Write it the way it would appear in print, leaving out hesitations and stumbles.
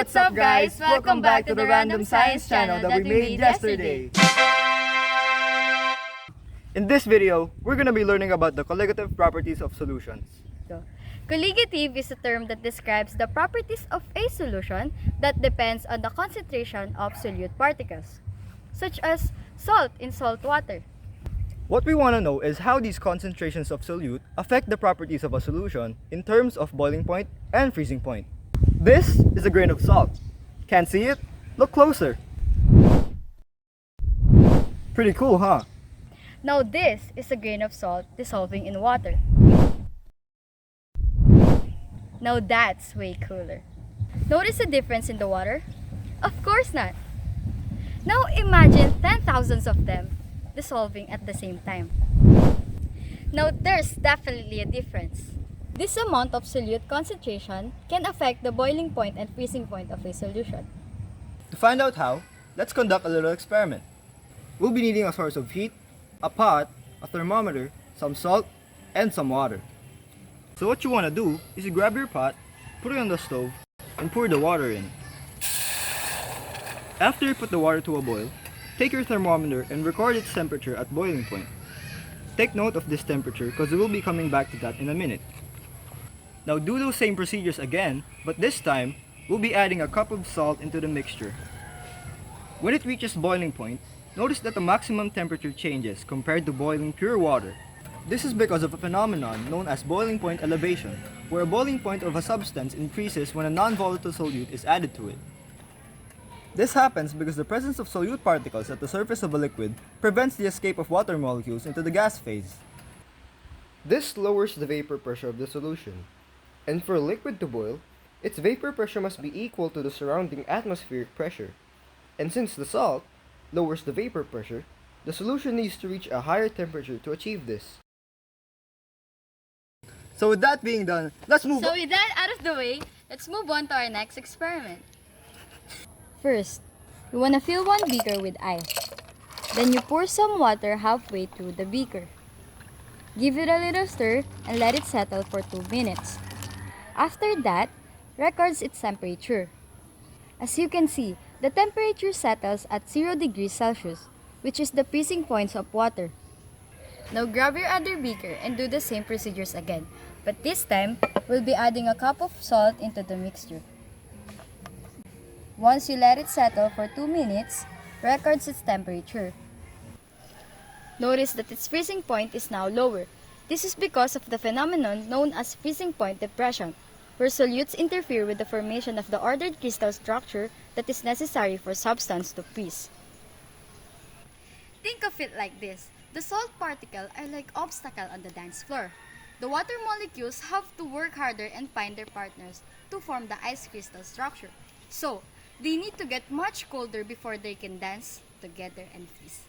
What's up, guys? Welcome back to the Random Science channel that we made yesterday. In this video, we're going to be learning about the colligative properties of solutions. Colligative is a term that describes the properties of a solution that depends on the concentration of solute particles, such as salt in salt water. What we want to know is how these concentrations of solute affect the properties of a solution in terms of boiling point and freezing point. This is a grain of salt. Can't see it? Look closer. Pretty cool, huh? Now this is a grain of salt dissolving in water. Now that's way cooler. Notice the difference in the water? Of course not. Now imagine 10,000s of them dissolving at the same time. Now there's definitely a difference. This amount of solute concentration can affect the boiling point and freezing point of a solution. To find out how, let's conduct a little experiment. We'll be needing a source of heat, a pot, a thermometer, some salt, and some water. So what you want to do is you grab your pot, put it on the stove, and pour the water in. After you put the water to a boil, take your thermometer and record its temperature at boiling point. Take note of this temperature because we will be coming back to that in a minute. Now do those same procedures again, but this time, we'll be adding a cup of salt into the mixture. When it reaches boiling point, notice that the maximum temperature changes compared to boiling pure water. This is because of a phenomenon known as boiling point elevation, where a boiling point of a substance increases when a non-volatile solute is added to it. This happens because the presence of solute particles at the surface of a liquid prevents the escape of water molecules into the gas phase. This lowers the vapor pressure of the solution. And for a liquid to boil, its vapor pressure must be equal to the surrounding atmospheric pressure. And since the salt lowers the vapor pressure, the solution needs to reach a higher temperature to achieve this. So with that being done, let's move on. So with that out of the way, let's move on to our next experiment. First, you want to fill one beaker with ice. Then you pour some water halfway through the beaker. Give it a little stir and let it settle for 2 minutes. After that, records its temperature. As you can see, the temperature settles at 0 degrees Celsius, which is the freezing point of water. Now grab your other beaker and do the same procedures again, but this time, we'll be adding a cup of salt into the mixture. Once you let it settle for 2 minutes, records its temperature. Notice that its freezing point is now lower. This is because of the phenomenon known as freezing point depression, where solutes interfere with the formation of the ordered crystal structure that is necessary for substance to freeze. Think of it like this. The salt particles are like obstacles on the dance floor. The water molecules have to work harder and find their partners to form the ice crystal structure. So, they need to get much colder before they can dance together and freeze.